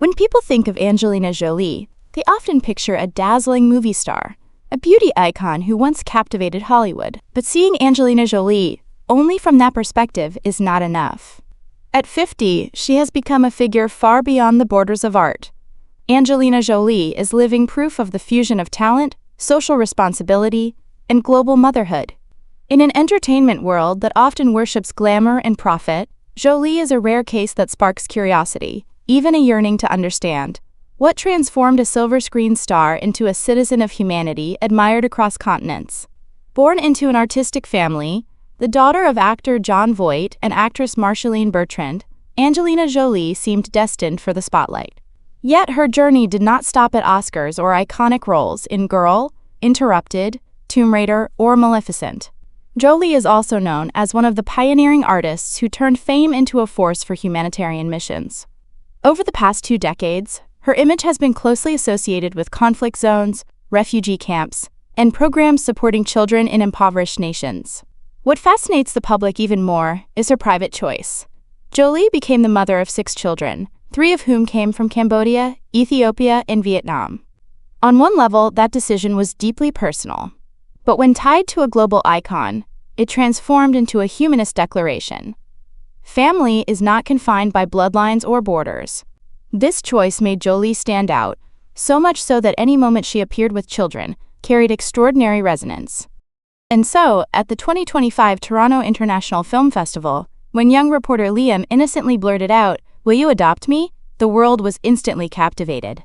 When people think of Angelina Jolie, they often picture a dazzling movie star, a beauty icon who once captivated Hollywood. But seeing Angelina Jolie only from that perspective is not enough. At 50, she has become a figure far beyond the borders of art. Angelina Jolie is living proof of the fusion of talent, social responsibility, and global motherhood. In an entertainment world that often worships glamour and profit, Jolie is a rare case that sparks curiosity, even a yearning to understand. What transformed a silver screen star into a citizen of humanity admired across continents? Born into an artistic family, the daughter of actor Jon Voight and actress Marceline Bertrand, Angelina Jolie seemed destined for the spotlight. Yet her journey did not stop at Oscars or iconic roles in Girl, Interrupted, Tomb Raider, or Maleficent. Jolie is also known as one of the pioneering artists who turned fame into a force for humanitarian missions. Over the past 2 decades, her image has been closely associated with conflict zones, refugee camps, and programs supporting children in impoverished nations. What fascinates the public even more is her private choice. Jolie became the mother of 6 children, 3 of whom came from Cambodia, Ethiopia, and Vietnam. On one level, that decision was deeply personal. But when tied to a global icon, it transformed into a humanist declaration. Family is not confined by bloodlines or borders. This choice made Jolie stand out, so much so that any moment she appeared with children carried extraordinary resonance. And so, at the 2025 Toronto International Film Festival, when young reporter Liam innocently blurted out, "Will you adopt me?" the world was instantly captivated.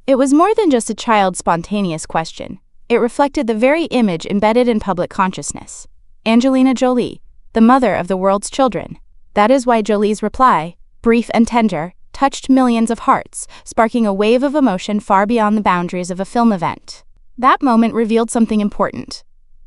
It was more than just a child's spontaneous question. It reflected the very image embedded in public consciousness. Angelina Jolie, the mother of the world's children. That is why Jolie's reply, brief and tender, touched millions of hearts, sparking a wave of emotion far beyond the boundaries of a film event. That moment revealed something important.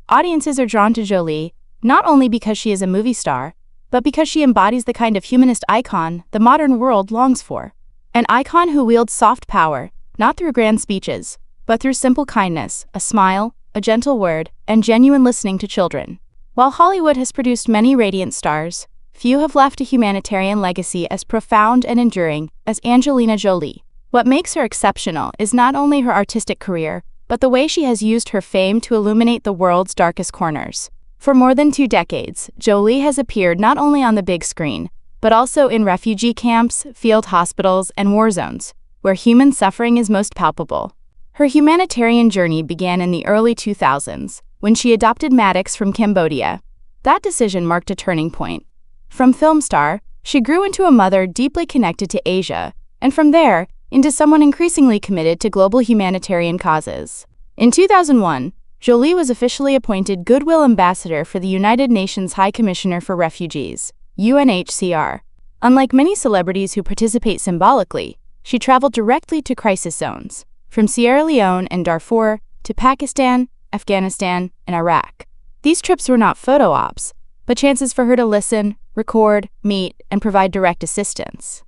Audiences are drawn to Jolie, not only because she is a movie star, but because she embodies the kind of humanist icon the modern world longs for. An icon who wields soft power, not through grand speeches, but through simple kindness, a smile, a gentle word, and genuine listening to children. While Hollywood has produced many radiant stars, few have left a humanitarian legacy as profound and enduring as Angelina Jolie. What makes her exceptional is not only her artistic career, but the way she has used her fame to illuminate the world's darkest corners. For more than 2 decades, Jolie has appeared not only on the big screen, but also in refugee camps, field hospitals, and war zones, where human suffering is most palpable. Her humanitarian journey began in the early 2000s, when she adopted Maddox from Cambodia. That decision marked a turning point. From film star, she grew into a mother deeply connected to Asia, and from there, into someone increasingly committed to global humanitarian causes. In 2001, Jolie was officially appointed Goodwill Ambassador for the United Nations High Commissioner for Refugees, UNHCR. Unlike many celebrities who participate symbolically, she traveled directly to crisis zones, from Sierra Leone and Darfur to Pakistan, Afghanistan, and Iraq. These trips were not photo ops, but chances for her to listen, record, meet, and provide direct assistance.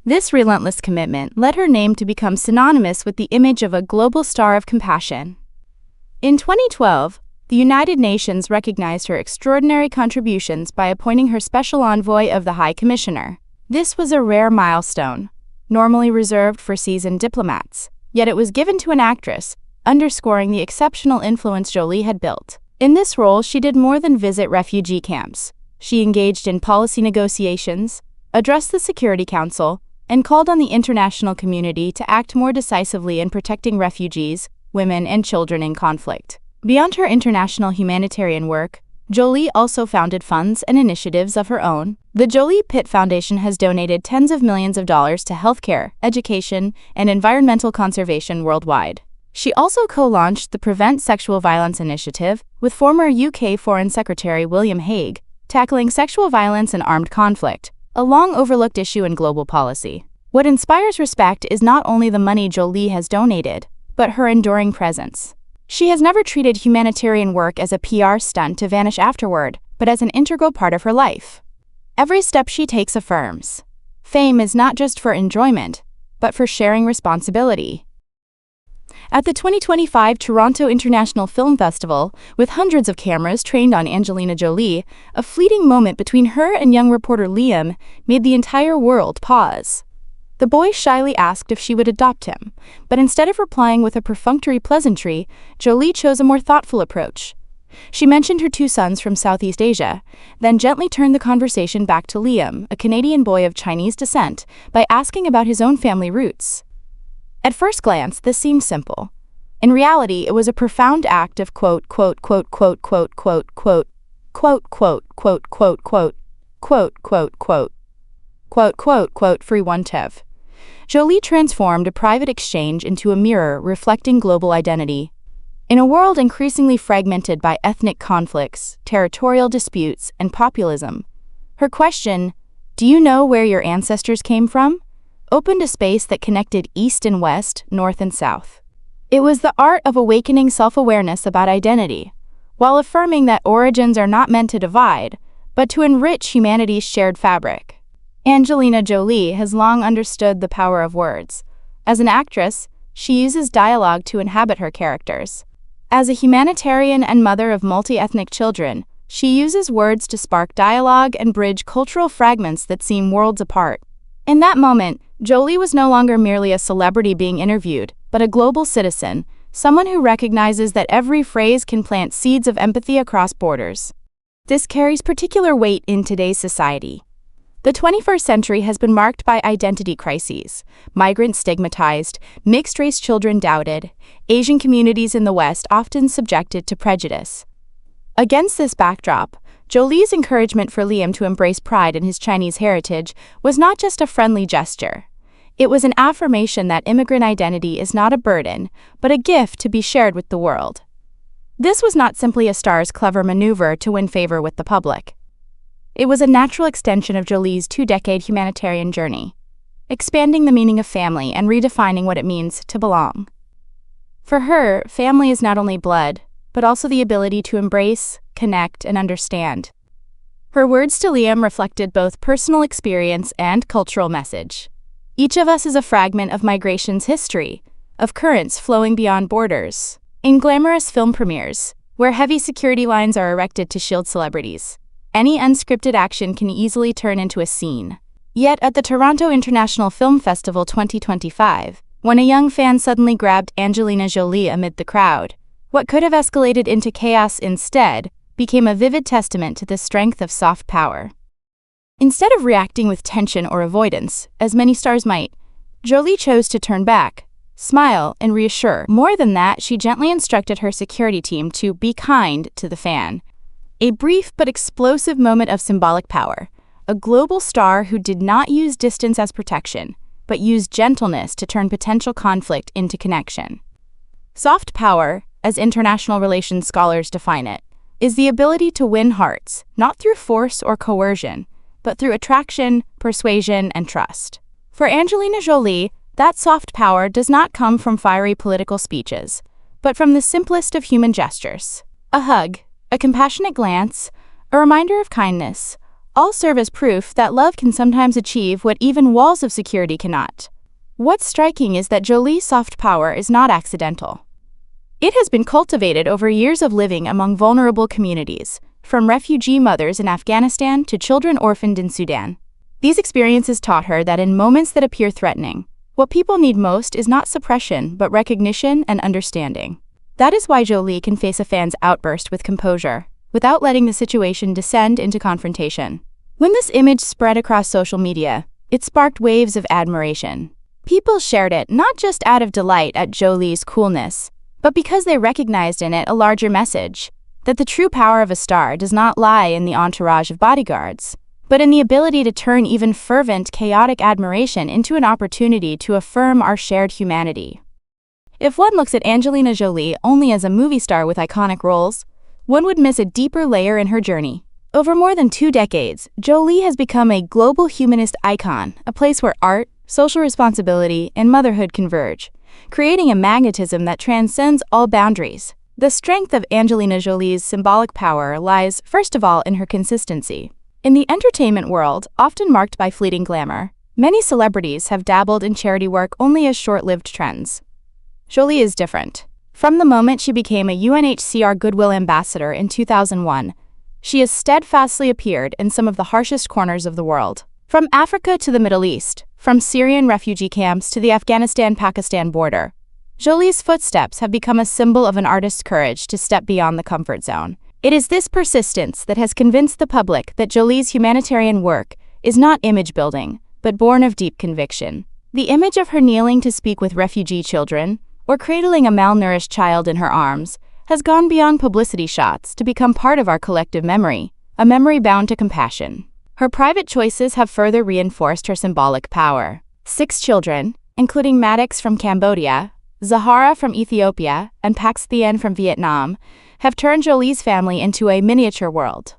This relentless commitment led her name to become synonymous with the image of a global star of compassion. In 2012, the United Nations recognized her extraordinary contributions by appointing her Special Envoy of the High Commissioner. This was a rare milestone, normally reserved for seasoned diplomats, yet it was given to an actress, underscoring the exceptional influence Jolie had built. In this role, she did more than visit refugee camps. She engaged in policy negotiations, addressed the Security Council, and called on the international community to act more decisively in protecting refugees, women, and children in conflict. Beyond her international humanitarian work, Jolie also founded funds and initiatives of her own. The Jolie-Pitt Foundation has donated tens of millions of dollars to healthcare, education, and environmental conservation worldwide. She also co-launched the Prevent Sexual Violence Initiative with former UK Foreign Secretary William Hague, tackling sexual violence and armed conflict, a long-overlooked issue in global policy. What inspires respect is not only the money Jolie has donated, but her enduring presence. She has never treated humanitarian work as a PR stunt to vanish afterward, but as an integral part of her life. Every step she takes affirms, fame is not just for enjoyment, but for sharing responsibility. At the 2025 Toronto International Film Festival, with hundreds of cameras trained on Angelina Jolie, a fleeting moment between her and young reporter Liam made the entire world pause. The boy shyly asked if she would adopt him, but instead of replying with a perfunctory pleasantry, Jolie chose a more thoughtful approach. She mentioned her 2 sons from Southeast Asia, then gently turned the conversation back to Liam, a Canadian boy of Chinese descent, by asking about his own family roots. At first glance, this seemed simple. In reality, it was a profound act of quote, quote, quote, quote, quote, quote, quote, quote, quote, quote, quote, quote, quote, quote, quote, quote, quote, quote, free one tev. Jolie transformed a private exchange into a mirror reflecting global identity. In a world increasingly fragmented by ethnic conflicts, territorial disputes, and populism, her question, "Do you know where your ancestors came from?" opened a space that connected East and West, North and South. It was the art of awakening self-awareness about identity, while affirming that origins are not meant to divide, but to enrich humanity's shared fabric. Angelina Jolie has long understood the power of words. As an actress, she uses dialogue to inhabit her characters. As a humanitarian and mother of multi-ethnic children, she uses words to spark dialogue and bridge cultural fragments that seem worlds apart. In that moment, Jolie was no longer merely a celebrity being interviewed, but a global citizen, someone who recognizes that every phrase can plant seeds of empathy across borders. This carries particular weight in today's society. The 21st century has been marked by identity crises, migrants stigmatized, mixed-race children doubted, Asian communities in the West often subjected to prejudice. Against this backdrop, Jolie's encouragement for Liam to embrace pride in his Chinese heritage was not just a friendly gesture. It was an affirmation that immigrant identity is not a burden, but a gift to be shared with the world. This was not simply a star's clever maneuver to win favor with the public. It was a natural extension of Jolie's 2-decade humanitarian journey, expanding the meaning of family and redefining what it means to belong. For her, family is not only blood, but also the ability to embrace, connect, and understand. Her words to Liam reflected both personal experience and cultural message. Each of us is a fragment of migration's history, of currents flowing beyond borders. In glamorous film premieres, where heavy security lines are erected to shield celebrities, any unscripted action can easily turn into a scene. Yet at the Toronto International Film Festival 2025, when a young fan suddenly grabbed Angelina Jolie amid the crowd, what could have escalated into chaos instead became a vivid testament to the strength of soft power. Instead of reacting with tension or avoidance, as many stars might, Jolie chose to turn back, smile, and reassure. More than that, she gently instructed her security team to be kind to the fan. A brief but explosive moment of symbolic power. A global star who did not use distance as protection, but used gentleness to turn potential conflict into connection. Soft power, as international relations scholars define it, is the ability to win hearts, not through force or coercion, but through attraction, persuasion, and trust. For Angelina Jolie, that soft power does not come from fiery political speeches, but from the simplest of human gestures. A hug, a compassionate glance, a reminder of kindness, all serve as proof that love can sometimes achieve what even walls of security cannot. What's striking is that Jolie's soft power is not accidental. It has been cultivated over years of living among vulnerable communities, from refugee mothers in Afghanistan to children orphaned in Sudan. These experiences taught her that in moments that appear threatening, what people need most is not suppression, but recognition and understanding. That is why Jolie can face a fan's outburst with composure, without letting the situation descend into confrontation. When this image spread across social media, it sparked waves of admiration. People shared it not just out of delight at Jolie's coolness, but because they recognized in it a larger message, that the true power of a star does not lie in the entourage of bodyguards, but in the ability to turn even fervent, chaotic admiration into an opportunity to affirm our shared humanity. If one looks at Angelina Jolie only as a movie star with iconic roles, one would miss a deeper layer in her journey. Over more than 2 decades, Jolie has become a global humanist icon, a place where art, social responsibility, and motherhood converge, creating a magnetism that transcends all boundaries. The strength of Angelina Jolie's symbolic power lies, first of all, in her consistency. In the entertainment world, often marked by fleeting glamour, many celebrities have dabbled in charity work only as short-lived trends. Jolie is different. From the moment she became a UNHCR Goodwill Ambassador in 2001, she has steadfastly appeared in some of the harshest corners of the world. From Africa to the Middle East, From Syrian refugee camps to the Afghanistan-Pakistan border, Jolie's footsteps have become a symbol of an artist's courage to step beyond the comfort zone. It is this persistence that has convinced the public that Jolie's humanitarian work is not image-building, but born of deep conviction. The image of her kneeling to speak with refugee children, or cradling a malnourished child in her arms, has gone beyond publicity shots to become part of our collective memory, a memory bound to compassion. Her private choices have further reinforced her symbolic power. 6 children, including Maddox from Cambodia, Zahara from Ethiopia, and Pax Thien from Vietnam, have turned Jolie's family into a miniature world.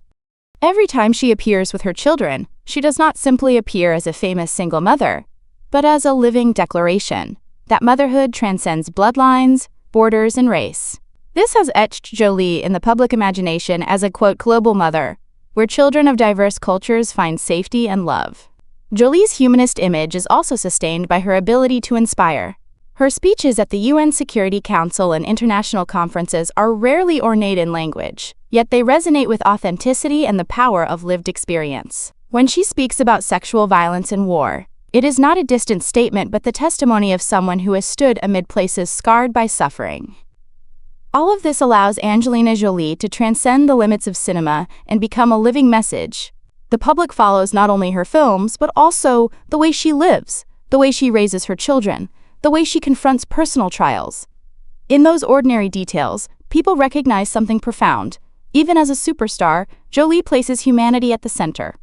Every time she appears with her children, she does not simply appear as a famous single mother, but as a living declaration that motherhood transcends bloodlines, borders, and race. This has etched Jolie in the public imagination as a, quote, global mother, where children of diverse cultures find safety and love. Jolie's humanist image is also sustained by her ability to inspire. Her speeches at the UN Security Council and international conferences are rarely ornate in language, yet they resonate with authenticity and the power of lived experience. When she speaks about sexual violence and war, it is not a distant statement but the testimony of someone who has stood amid places scarred by suffering. All of this allows Angelina Jolie to transcend the limits of cinema and become a living message. The public follows not only her films, but also the way she lives, the way she raises her children, the way she confronts personal trials. In those ordinary details, people recognize something profound. Even as a superstar, Jolie places humanity at the center.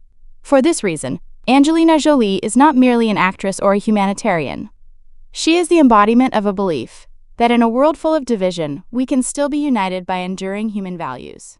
For this reason, Angelina Jolie is not merely an actress or a humanitarian. She is the embodiment of a belief that in a world full of division, we can still be united by enduring human values.